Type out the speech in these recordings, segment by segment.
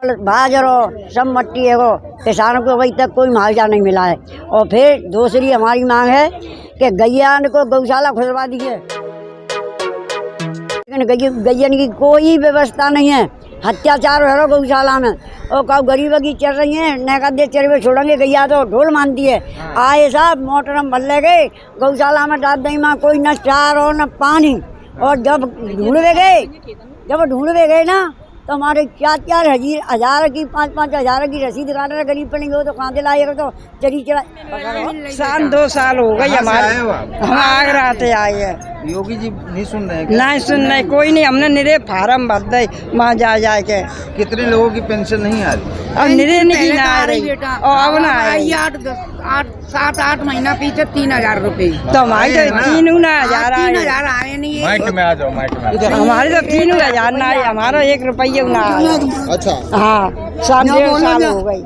बाजर और सब मट्टी है वो, किसानों को अभी तक कोई मुआवजा नहीं मिला है। और फिर दूसरी हमारी मांग है कि गैयान को गौशाला खुलवा दीजिए, लेकिन गैयन की कोई व्यवस्था नहीं है। अत्याचार हो रहा गौशाला में, और कब गरीब की चल रही हैं, नैका दे चल पे छोड़ेंगे गैया तो ढोल मानती है। आए साहब मोटर में भर ले गए गौशाला में डाल दी माँ, कोई न चार और न पानी। और जब ढूंढ गए ना तो हमारे 4-4 हजार की 5-5 हजार की रसीद काट रहे गरीब पड़ेंगे वो तो कहाँ से लाएगा। तो चली चला 2 साल हो गई हमारे, हम आगरा से आए हैं। योगी जी नहीं सुन रहे हैं? नहीं सुन रहे, कोई नहीं। हमने निरे फार्म भर दे वहाँ जा के। कितने लोगों की पेंशन नहीं आ रही? अब निरे नहीं आ रही और अब ना आई 7-8 महीना पीछे 3,000 रुपए। तो हमारी तो 3,000 आए। 3,000 आए नहीं। माइक में आ जाओ, माइक में। हमारे तो 3,000 ना आए, हमारा 1 रुपया ना आया। अच्छा, हाँ, 1.5 साल हो गई।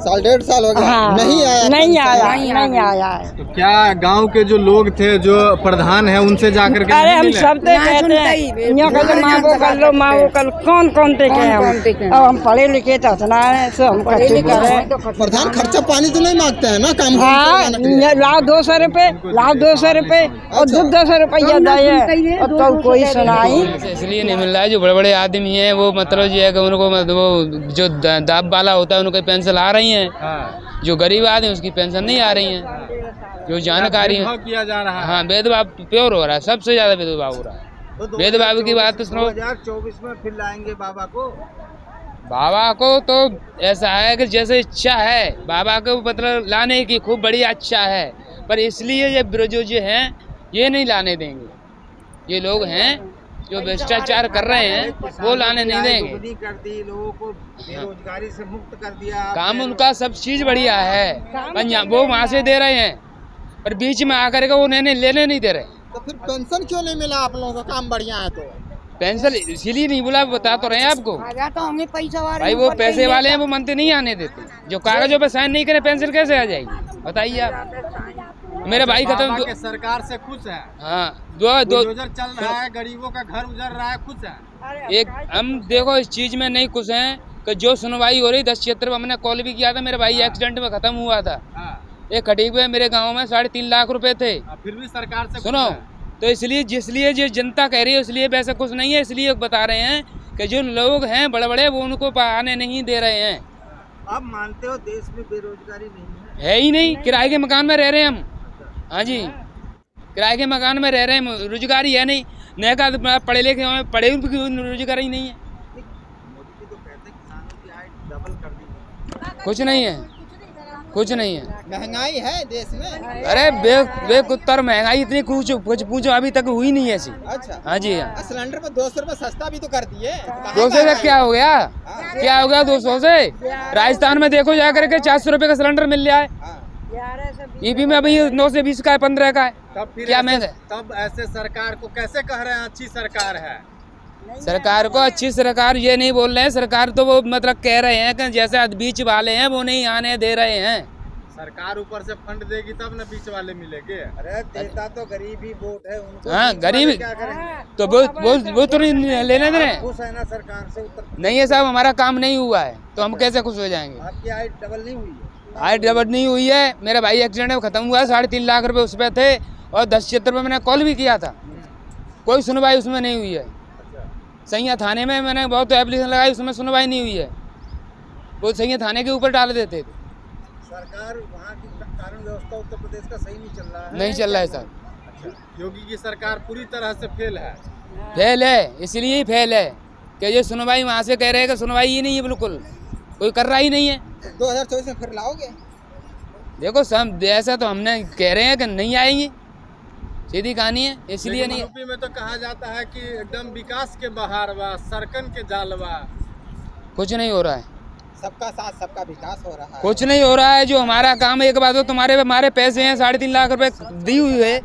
1.5 साल हो गया। हाँ, नहीं आया नहीं आया है। तो क्या गांव के जो लोग थे, जो प्रधान है, उनसे जाकर के अरे हम सब तो कहते हैं यहाँ कर लो, माँ को कर लो, माँ को कर लो। कौन थे के हम? अब हम पढ़े लिखे तो इतना है, सो हम कच्चे करें। प्रधान खर्चा पानी तो नहीं मांगते हैं ना काम हाँ, लाओ 200 रुपए, लाओ 200 रुपए और 200 रुपया दिए और तो कोई सुनाई। इसलिए नहीं मिल रहा है। जो बड़े बड़े आदमी हैं वो मतलब ये है कि उनको वो जो दाब वाला होता है उनको पेंशन आ रही है। जो गरीब आदमी उसकी पेंशन नहीं आ रही है। जो जानकारी है किया जा रहा है। हाँ, भेदभाव प्योर हो रहा है, सबसे ज्यादा भेदभाव हो रहा है। भेदभाव की बात तो सुनो। 2024 में फिर लाएंगे बाबा को तो ऐसा है कि जैसे इच्छा है बाबा को मतलब लाने की खूब बढ़िया इच्छा है, पर इसलिए ये विरोधी जो हैं ये नहीं लाने देंगे। ये लोग हैं जो भ्रष्टाचार कर रहे हैं वो लाने नहीं देंगे। कर दी, लोगों को बेरोजगारी से मुक्त कर दिया। काम उनका सब चीज बढ़िया है, वो वहाँ से दे रहे हैं, पर बीच में आकर के वो लेने नहीं दे रहे। तो फिर पेंशन क्यों नहीं मिला आप लोगों का? काम बढ़िया है तो पेंशन इसीलिए नहीं बोला, बता तो रहे हैं आपको भाई। वो पैसे वाले हैं, वो मंत्री नहीं आने देते। जो कागजों पे साइन नहीं करे पेंशन कैसे आ जाएगी बताइए आप। मेरे भाई खत्म। सरकार से खुश है। हाँ, बुलडोजर चल रहा है, गरीबों का घर उजड़ रहा है, खुश है। एक हम देखो इस चीज में नहीं खुश हैं कि जो सुनवाई हो रही 10 क्षेत्र में हमने कॉल भी किया था। मेरे भाई एक्सीडेंट में खत्म हुआ था। एक खटीक में मेरे गांव में 3.5 लाख रुपए थे। फिर भी सरकार से सुनो, तो इसलिए जिसलिए जो जनता कह रही है इसलिए वैसे कुछ नहीं है। इसलिए बता रहे हैं कि जो लोग हैं बड़े बड़े वो उनको आने नहीं दे रहे हैं। आप मानते हो देश में बेरोजगारी नहीं है ही नहीं। किराए के मकान में रह रहे हैं हम। हाँ जी, किराए के मकान में रह रहे हैं, रोजगारी है नहीं। नए का पढ़े लिखे पढ़े रोजगारी नहीं है। मोदी तो कहते हैं किसानों की आय डबल कर दी। कुछ नहीं है, कुछ नहीं है। महंगाई है देश में। अरे बेकुत्तर महंगाई इतनी कुछ पूछो अभी तक हुई नहीं ऐसी। अच्छा, हाँ जी। सिलेंडर पे 200 रुपए सस्ता भी तो कर दिए। 200 से क्या हो गया? क्या हो गया 200 से? राजस्थान में देखो जाकर के 400 रुपए का सिलेंडर मिल रहा है। ईपी में अभी 9 से 20 का है, 15 का है। तब फिर क्या महंगा? तब ऐसे सरकार को कैसे कह रहे हैं अच्छी सरकार है? सरकार को अच्छी सरकार ये नहीं बोल रहे हैं। सरकार तो वो मतलब कह रहे हैं कि जैसे बीच वाले हैं वो नहीं आने दे रहे हैं। सरकार ऊपर से फंड देगी तब न बीच वाले मिलेंगे। अरे देता तो गरीब ही वोट है उनको। हाँ, गरीब तो वो तो नहीं लेने दे रहे हैं। खुश है ना सरकार से? नहीं है साहब, हमारा काम नहीं हुआ है तो हम कैसे खुश हो जाएंगे? आपकी आय डबल नहीं हुई है? आय डबल नहीं हुई है। मेरा भाई एक्सीडेंट में खत्म हुआ है, 3.5 लाख रुपए उस पर थे। और 10 क्षेत्र में मैंने कॉल भी किया था, कोई सुनवाई उसमें नहीं हुई है। सैया थाने में मैंने बहुत एप्लीकेशन लगाई, उसमें सुनवाई नहीं हुई है। वो सैया थाने के ऊपर डाल देते थे। सरकार वहाँ की कानून व्यवस्था उत्तर प्रदेश का सही नहीं चल रहा है। नहीं चल रहा है सर। अच्छा, योगी की सरकार पूरी तरह से फेल है। फेल है, इसलिए ही फेल है कि ये सुनवाई वहाँ से कह रहे हैं कि सुनवाई ही नहीं है, बिल्कुल कोई कर रहा ही नहीं है। 2024 में फिर लाओगे? देखो सब ऐसा तो हमने कह रहे हैं कि नहीं आएंगी, सीधी कहानी है। इसलिए नहीं। यूपी में तो कहा जाता है कि एकदम विकास के बहार बा, सरकन के जालवा। कुछ नहीं हो रहा है। सबका साथ सबका विकास हो रहा है। कुछ नहीं हो रहा है। जो हमारा काम है, एक बात हो, हमारे पैसे हैं 3.5 लाख रुपए दी हुई है।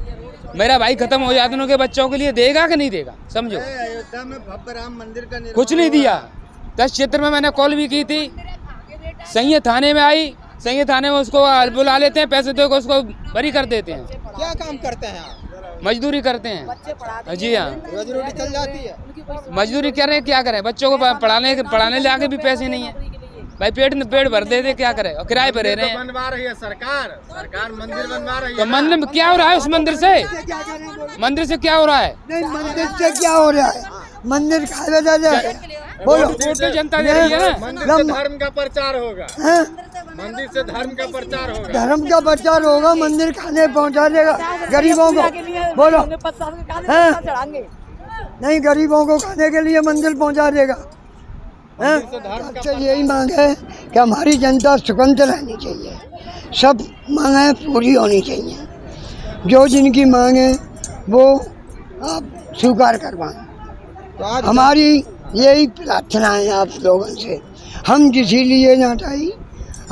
मेरा भाई खत्म हो जाता उनके बच्चों के लिए देगा कि नहीं देगा? समझो, अयोध्या में भव्य राम मंदिर का कुछ नहीं दिया। 10 क्षेत्र में मैंने कॉल भी की थी। सही थाने में आई, सही थाने में उसको बुला लेते हैं, पैसे दो उसको बरी कर देते हैं। क्या काम करते हैं आप? मजदूरी करते हैं। जी हाँ, रोजी रोटी चल जाती है। मजदूरी कर रहे हैं, क्या करें? बच्चों को पढ़ाने ले आके भी पैसे नहीं है। भाई पेट भर दे क्या करे, और किराए पर रह रहे हैं। बनवा रही है सरकार मंदिर बनवा रही तो है। मंदिर में क्या हो रहा है? उस मंदिर से क्या हो रहा है? नहीं, मंदिर से क्या हो रहा है? मंदिर खाए जा रहे बोलो, वोट तो जनता दे रही है ना। मंदिर से धर्म का प्रचार होगा, हैं? मंदिर से धर्म का प्रचार होगा। धर्म का प्रचार होगा, मंदिर खाने पहुंचा देगा गरीबों को, बोलो हैं? नहीं, गरीबों को खाने के लिए मंदिर पहुंचा देगा। हैं? तो यही मांग है कि हमारी जनता स्वतंत्र रहनी चाहिए, सब मांगें पूरी होनी चाहिए, जो जिनकी मांग है वो आप स्वीकार करवाएं। हमारी यही प्रार्थना है आप लोगों से। हम किसी लिए ना आई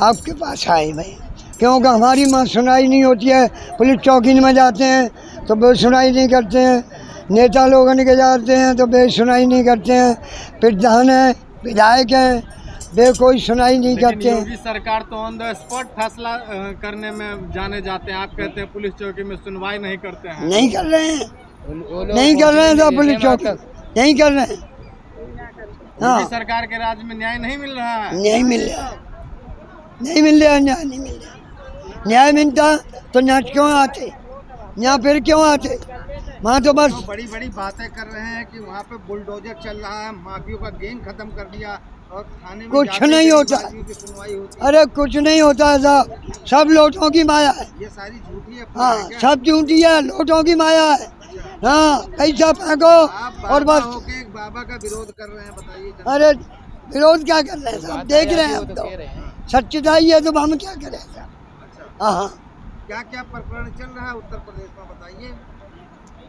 आपके पास आए भाई, क्योंकि हमारी माँ सुनाई नहीं होती है। पुलिस चौकी में जाते हैं तो वे सुनाई नहीं करते हैं, नेता लोगों के जाते हैं तो वे सुनाई नहीं करते हैं, प्रधान है, विधायक हैं, वे कोई सुनाई नहीं करते हैं। योगी सरकार तो ऑन द स्पॉट फैसला करने में जाने जाते हैं। आप कहते हैं पुलिस चौकी में सुनवाई नहीं करते हैं। नहीं कर रहे हैं, नहीं कर रहे हैं तो पुलिस चौकी नहीं कर रहे हैं। हाँ, योगी सरकार के राज में न्याय नहीं मिल रहा है। नहीं मिल रहा, नहीं मिल रहा, न्याय नहीं मिल रहा। न्याय मिलता तो यहाँ क्यों आते, यहाँ फिर क्यों आते? वहाँ तो बस बड़ी बड़ी बातें कर रहे हैं कि वहाँ पे बुलडोजर चल रहा है, माफियों का गैंग खत्म कर दिया और थाने में कुछ जाके नहीं होता। माफियों की सुनवाई होती अरे कुछ नहीं होता है साहब, सब लोटों की माया है। है। ये सारी झूठी है। हाँ, सब झूठी है, लोटों की माया है। हाँ, पैसा फेंको आप और बाबा बस। होके एक बाबा का विरोध कर रहे हैं, बताइए। अरे विरोध क्या कर रहे हैं साहब, देख रहे हैं हम तो, सच्चाई है तो हम क्या करें साहब। हाँ, क्या क्या प्रकरण चल रहा है उत्तर प्रदेश में, बताइए।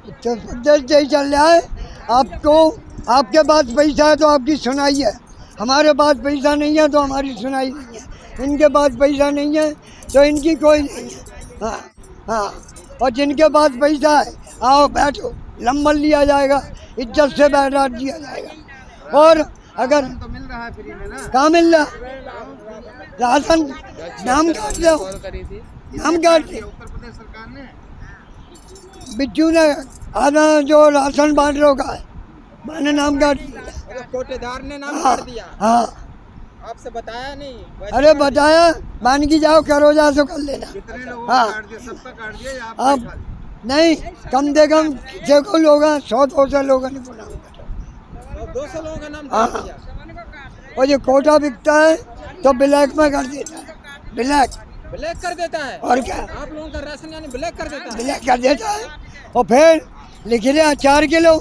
उत्तर प्रदेश यही चल रहा है। आपको, आपके पास पैसा है तो आपकी सुनाई है, हमारे पास पैसा नहीं है तो हमारी सुनाई नहीं है, इनके पास पैसा नहीं है तो इनकी कोई नहीं है। हाँ हाँ, और जिनके पास पैसा है आओ बैठो, नंबर लिया जाएगा, इज्जत से बैठा दिया जाएगा। और अगर तो मिल रहा है फ्री में ना, कहाँ मिल रहा राशन, नाम काट दो, नाम काट दो। उत्तर प्रदेश सरकार ने बिच्छू ने आधा जो राशन बांट रोका है, मैंने नाम काट दिया। कोटेदार ने नाम हाँ, काट दिया, हाँ, आपसे बताया नहीं? अरे बताया, मान की जाओ करो जा सो कर लेना। कितने लोगों हाँ। को काट दिया? सबका काट दिया या अब आप? नहीं, कम से कम देखो लोग 100-200 लोगों ने बोला। 200 लोगों का नाम हाँ, काट दिया। और ये कोटा बिकता है तो ब्लैक में कर देता है, ब्लैक कर देता है। और क्या, आप लोगों का राशन यानी ब्लैक कर देता है। ब्लैक कर देता है। और फिर लिख रहे हैं 4 किलो,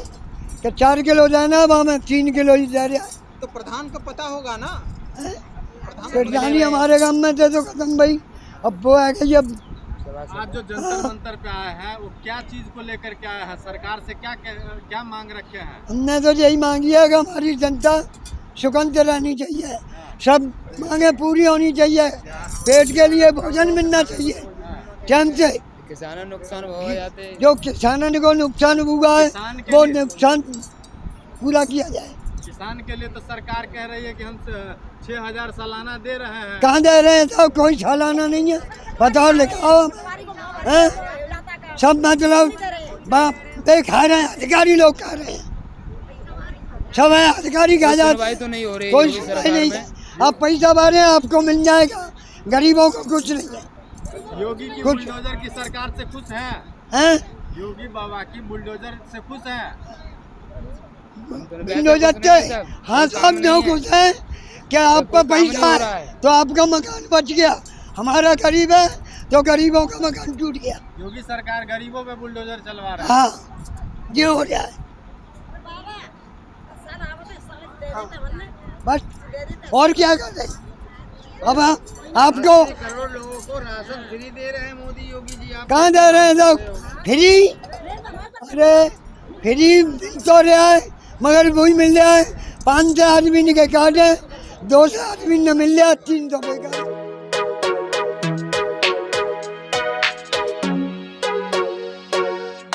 तो 4 किलो देना, वहाँ में 3 किलो ही दे रहा है। तो प्रधान को पता होगा ना, प्रधानी हमारे गांव में थे तो खत्म भाई। अब वो है कि अब आज जो जंतर मंतर पे आया है वो क्या चीज को लेकर के आया है? सरकार से क्या क्या मांग रखे हैं? हमने तो यही मांगी है कि हमारी जनता स्वतंत्र रहनी चाहिए, सब मांगे पूरी होनी चाहिए, पेट के लिए भोजन मिलना चाहिए टाइम से। किसानों नुकसान हो जाते, जो किसानों को नुकसान हुआ है वो नुकसान पूरा किया जाए। किसान के लिए तो सरकार कह रही है कि हम 6,000 सालाना दे रहे हैं। कहाँ दे रहे हैं साहब, कोई सालाना नहीं है, बताओ लिखाओ हैं? सब मतलब बाप पे खा रहे हैं, अधिकारी लोग खा रहे हैं, सब है अधिकारी खा जाते, सुनवाई तो नहीं हो रही, कोई योगी सुनवाई सरकार नहीं में। है। आप पैसा भरे आपको मिल जाएगा, गरीबों को कुछ नहीं है। योगी की कुछ- बुलडोजर की सरकार से खुश हैं? हैं? योगी बाबा की बुलडोजर से खुश हैं? हो जाते हाँ साहब, जो कुछ है क्या आपका पैसा है तो आपका मकान बच गया, हमारा गरीब है तो गरीबों का मकान टूट गया। योगी सरकार गरीबों पे बुलडोजर चलवा रहा है। हाँ, ये हो रहा है बस, और क्या कर रहे हैं? अब आपको करोड़ लोगों को राशन फ्री दे रहे हैं मोदी योगी जी। आप कहाँ दे रहे हैं लोग फ्री? अरे फ्री तो रहा है मगर वही मिल रहा है, 500 आदमी के काटे, 200 आदमी न मिल रहा, 300 पे काटे।